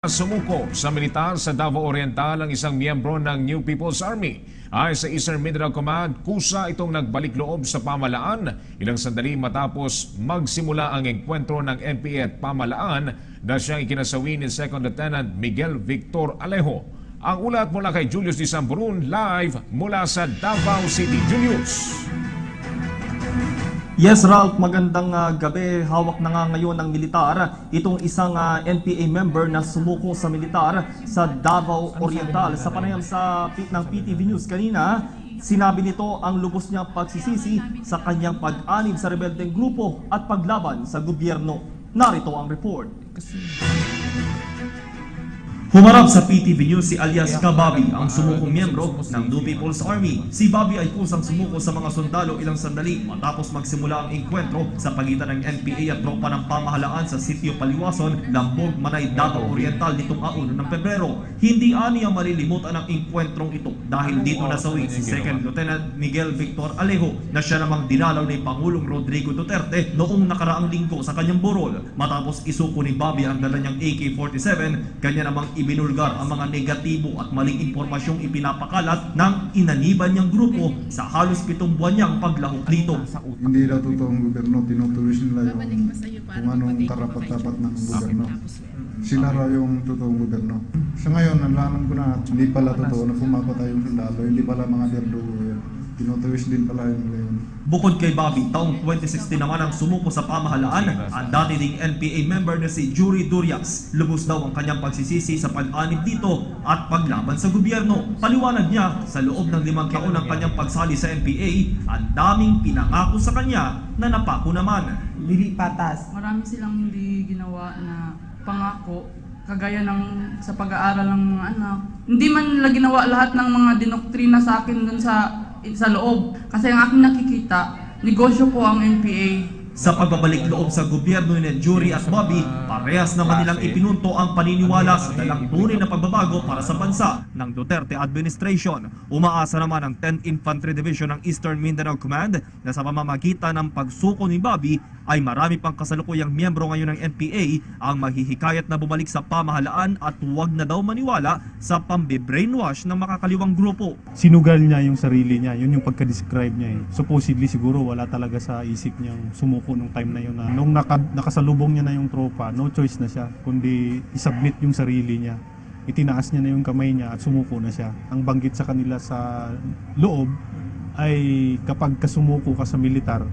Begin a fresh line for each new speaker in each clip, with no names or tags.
Sumuko sa militar sa Davao Oriental ang isang miyembro ng New People's Army. Ayon sa Eastern Mindanao Command, kusa itong nagbalik loob sa pamahalaan ilang sandali matapos magsimula ang engkwentro ng NPA at pamahalaan na siyang ikinasawi ni Second Lieutenant Miguel Victor Alejo. Ang ulat mula kay Julius Disamburun, live mula sa Davao City. Julius!
Yes, Ralph, magandang gabi. Hawak na nga ngayon ng militar itong isang NPA member na sumuko sa militar sa Davao Oriental. Sa panayam ng PTV News kanina, sinabi nito ang lubos niyang pagsisisi sa kanyang pag-anib sa rebeldeng grupo at paglaban sa gobyerno. Narito ang report. Humarap sa PTV News si alias Kababi, ang sumukong miyembro ng New People's Army. Si Bobby ay kusang sumuko sa mga sundalo ilang sandali matapos magsimula ang engkwentro sa pagitan ng NPA at tropa ng pamahalaan sa sitio Paliwason, Lambog, Manay, Davao Oriental nitong 1 ng Pebrero. Hindi aniya malilimutan ang engkwentrong ito dahil dito nasawi si Second Lieutenant Miguel Victor Alejo na siya namang dinalaw ni Pangulong Rodrigo Duterte noong nakaraang linggo sa kanyang burol. Matapos isuko ni Bobby ang dala niyang AK-47, kanya namang ibinulgar ang mga negatibo at maling impormasyong ipinapakalat ng inaniban niyang grupo sa halos 7 buwan niyang paglahok dito.
Hindi daw totoong gobyerno, tinutuloy nila yung kung anong karapat-dapat ng gobyerno. Sila raw yung totoong gobyerno. Sa ngayon, nalaman ko na hindi pala totoo na pumako tayong sundalo, hindi pala mga derdugo yan. Tinutuwis din pala yung leon.
Bukod kay Bobby, taong 2016 naman ang sumuko sa pamahalaan ang dati ding NPA member na si Jury Durias. Lubos daw ang kanyang pagsisisi sa pag-anib dito at paglaban sa gobyerno. Paliwanag niya, sa loob ng 5 taon ng kanyang pagsali sa NPA, ang daming pinangako sa kanya na napako naman.
Hindi patas.
Marami silang hindi ginawa na pangako, kagaya ng sa pag-aaral ng mga anak. Hindi man nila ginawa lahat ng mga dinoktrina sa akin dun sa loob. Kasi ang aking nakikita, negosyo po ang NPA.
Sa pagbabalik loob sa gobyerno ni Jury at Bobby, parehas naman nilang ipinunto ang paniniwala sa dalang tunay na pagbabago para sa bansa ng Duterte administration. Umaasa naman ang 10th Infantry Division ng Eastern Mindanao Command na sa pamamagitan ng pagsuko ni Bobby ay marami pang kasalukuyang miyembro ngayon ng NPA ang maghihikayat na bumalik sa pamahalaan at huwag na daw maniwala sa pambi-brainwash ng makakaliwang grupo.
Sinugal niya yung sarili niya, yun yung pagka-describe niya. Supposedly siguro wala talaga sa isip niyang sumuko nung time na yun. Nung nakasalubong niya na yung tropa, no choice na siya kundi isubmit yung sarili niya. Itinaas niya na yung kamay niya at sumuko na siya. Ang banggit sa kanila sa loob ay kapag kasumuko ka sa militar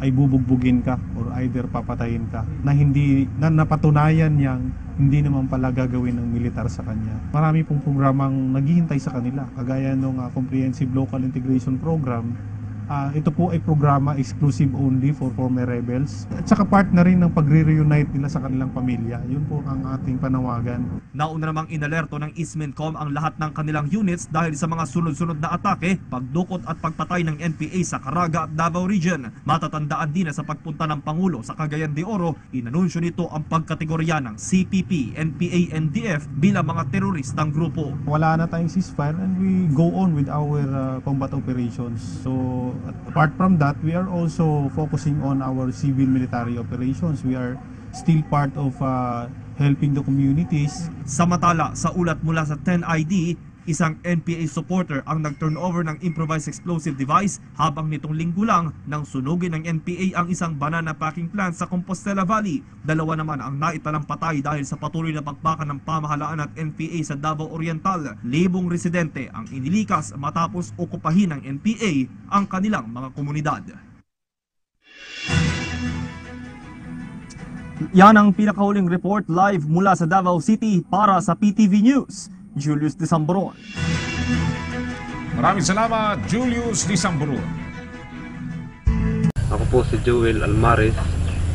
ay bubugbugin ka or either papatayin ka na hindi na napatunayan niyang hindi naman pala gagawin ng militar sa kanya. Marami pong programang naghihintay sa kanila kagaya ng Comprehensive Local Integration Program. Ito po ay programa exclusive only for former rebels at saka part na rin ng pagre-reunite nila sa kanilang pamilya. Yun po ang ating panawagan.
Nauna namang inalerto ng Ismincom ang lahat ng kanilang units dahil sa mga sunod-sunod na atake, pagdukot at pagpatay ng NPA sa Caraga at Davao Region. Matatandaan din na sa pagpunta ng Pangulo sa Cagayan de Oro, inanunsyo nito ang pagkategorya ng CPP, NPA, NDF bilang mga teroristang grupo.
Wala na tayong ceasefire and we go on with our combat operations. So apart from that, we are also focusing on our civil military operations. We are still part of helping the communities.
Samantala, sa ulat mula sa 10ID, isang NPA supporter ang nag-turnover ng improvised explosive device habang nitong linggo lang nang sunugin ng NPA ang isang banana packing plant sa Compostela Valley. 2 naman ang naitalang patay dahil sa patuloy na bakbakan ng pamahalaan at NPA sa Davao Oriental. Libong residente ang inilikas matapos okupahin ng NPA ang kanilang mga komunidad.
Yan ang pinakahuling report live mula sa Davao City para sa PTV News. Julius Disamburon.
Maraming salamat, Julius Disamburon.
Ako po si Joel Almares,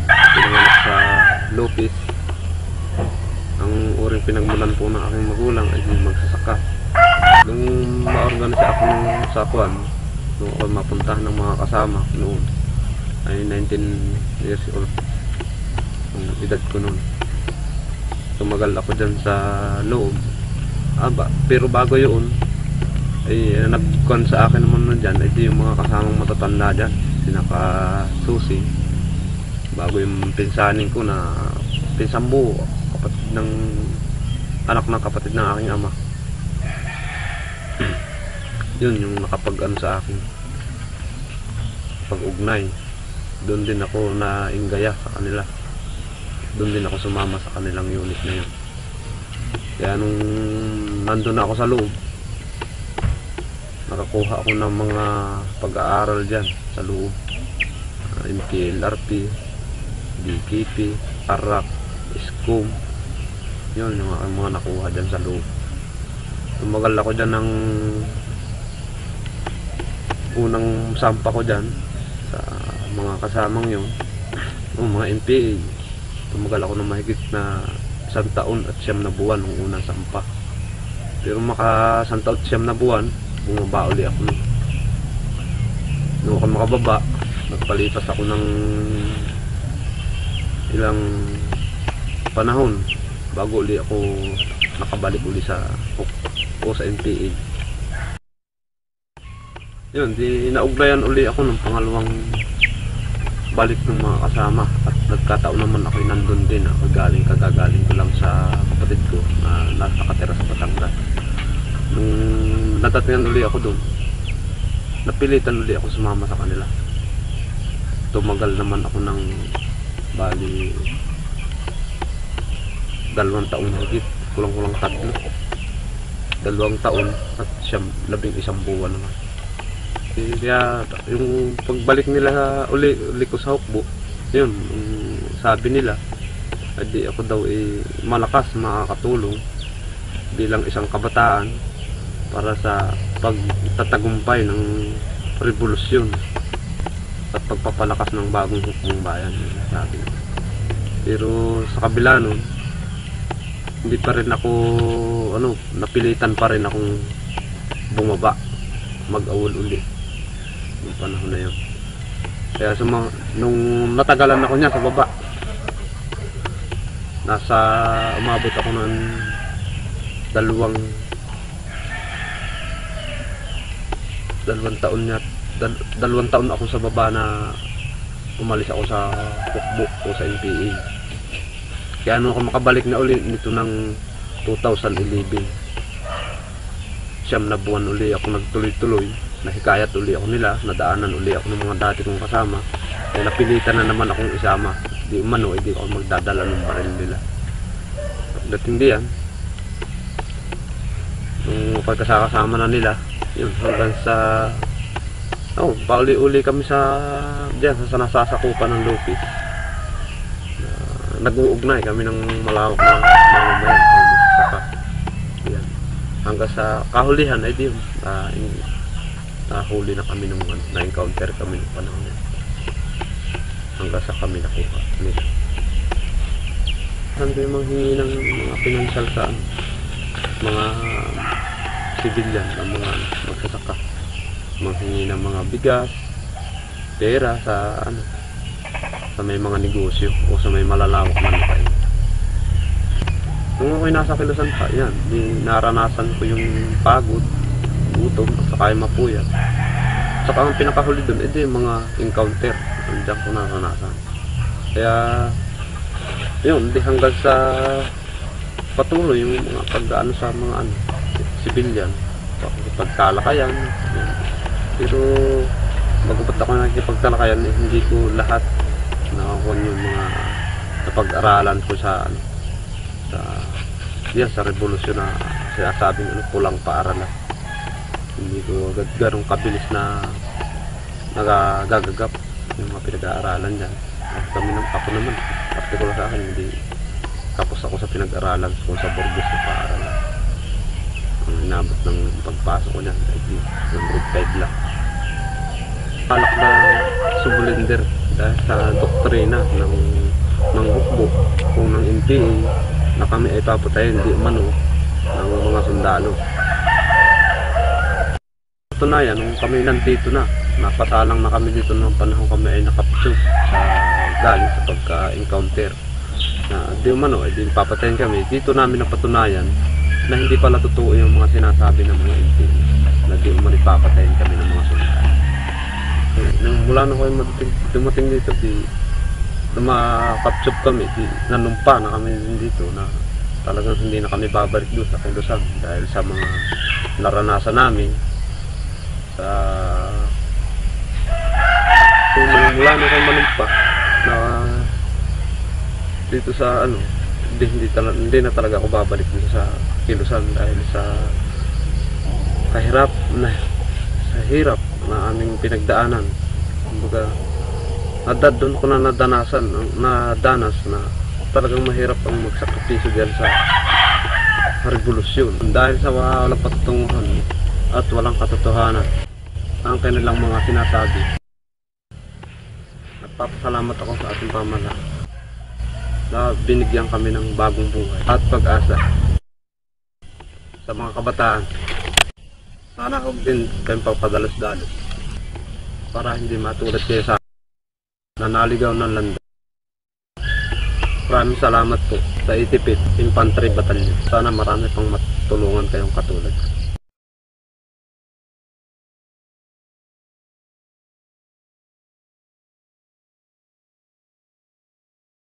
pinanganak sa Lopez. Ang uring pinagmulan po ng aking magulang ay magsasaka. Nung ma-organize ako ng sakuan, nung ako mapuntahan ng mga kasama noon, ay 19 years old ang edad ko noon. Tumagal ako dyan sa loob. Pero bago yun ay nagkuhan sa akin naman nun dyan ay yung mga kasamang matatanda dyan, sinaka Susi, bago yung pinsanin ko na pinsan buo, kapatid ng anak ng kapatid ng aking ama. Yun yung nakapag-ano sa akin, pag-ugnay. Doon din ako nainggaya sa kanila. Doon din ako sumama sa kanilang unit na yun. Kaya nung nandun na ako sa loob, nakakuha ako ng mga pag-aaral dyan sa loob. MPLRP, DKP, ARAC, SCOM. Yun yung mga nakuha dyan sa loob. Tumagal ako dyan ng unang sampa ko dyan sa mga kasamang yun, mga MPA. Tumagal ako ng mahigit na 1 taon at 9 na buwan ng unang sampa. Pero maka 1 taon at 9 na buwan, bumaba uli ako nun. Nung ako makababa, nagpalipas ako ng ilang panahon bago uli ako nakabalik uli sa NPA. Yun, di naugnayan uli ako ng pangalawang balik ng mga kasama, at nagkataon naman ako nandun din. Kagagaling ko lang sa kapatid ko na nakatira sa Batangas. Nung nadatingan uli ako doon, napilitan uli ako sumama sa kanila. Tumagal naman ako ng bali 2 taon higit, kulang-kulang 3. 2 taon at 11 buwan naman. Kaya yung pagbalik nila uli ko sa hukbo, yun, sabi nila, edi ako daw malakas, makakatulong bilang isang kabataan para sa pagtatagumpay ng revolusyon at pagpapalakas ng bagong hukbong bayan, sabi nila. Pero sa kabila nun, hindi pa rin ako napilitan pa rin akong bumaba, mag-awol uli yung panahon na yun. Kaya nung natagalan ako niya sa baba, umabot ako ng 2 taon ako sa baba na umalis ako sa hukbo o sa NPA. Kaya ako makabalik na uli nito ng 2011, 9 na buwan uli ako nagtuloy-tuloy. Nahikayat uli ako nila, nadaanan uli ako ng mga dati kong kasama. Kaya napilitan na naman akong isama. Di umano, hindi ako magdadala ng baril nila. Dating diyan, nung pagkasakasama na nila, yun, hanggang sa pauli-uli kami diyan sa nasasakupan ng Lupis. Nag-uugnay kami ng malawak na bayan, yan. Hanggang sa kahulihan ay di nahuli na kami nung na-encounter kami ng panahon yan. Hanggang sa kami nakuha nila. Hanggang yung manghingi ng mga pinansyal sa mga civilian, ang mga magsasaka. Manghingi ng mga bigas, pera sa may mga negosyo o sa may malalawak na lupain. Nung ako'y nasa Kilusan pa, yan, naranasan ko yung pagod, gutom, at saka yung mapuyat. Saka ang pinakahuli doon, yung mga encounter, diyan ko naranasan. Kaya yun, hanggang sa patuloy yung mga pag-ano sa mga civilian, pagtalakayan. Pero bagupat ako nakikipagtalakayan, hindi ko lahat nakakuha yung mga napag-aralan ko sa revolusyon na sinasabing pulang paaralan. Hindi ko ganong kabilis na nagagagap yung mga pinag-aaralan dyan. At kami ako naman, particular sa akin, hindi tapos ako sa pinag-aralan ko sa Burgos na paaralan. Ang inabot ng pagpasok ko dyan, ng grade 5 lang. Palak na sublinder dahil sa doktrina ng hukbo kung ng NPA na kami ay papatayin, di umano ng mga sundalo. Tunayan, nung kami nandito napatalang na kami dito ng panahon kami ay nakapsyo sa galing sa pagka-encounter na di umano ay di papatayin kami. Dito namin napatunayan na hindi pala totoo yung mga sinasabi ng mga NPA na di umano papatayin kami ng mga sundalo. Nung mula na kayo dumating dito, makapsyo kami, nanumpa na kami dito na talagang hindi na kami babalik doon sa Kilusan dahil sa mga naranasan namin sa mula na kay Manumpa na dito sa hindi na talaga ako babalik dito sa Kilusan dahil sa hirap na aming pinagdaanan. Kumbaga, doon ko na nadanas na talagang mahirap ang magsakripisyo diyan sa revolusyon dahil sa walang patutunguhan at walang katotohanan ang kanilang mga sinasabi. Nagpapasalamat ako sa ating pamahalaan na binigyan kami ng bagong buhay at pag-asa sa mga kabataan. Sana huwag din kayong pagpadalos-dalos para hindi matulad kayo sa nanaligaw ng landa. Maraming salamat po sa 85th Infantry Battalion. Sana marami pang matulungan kayong katulad.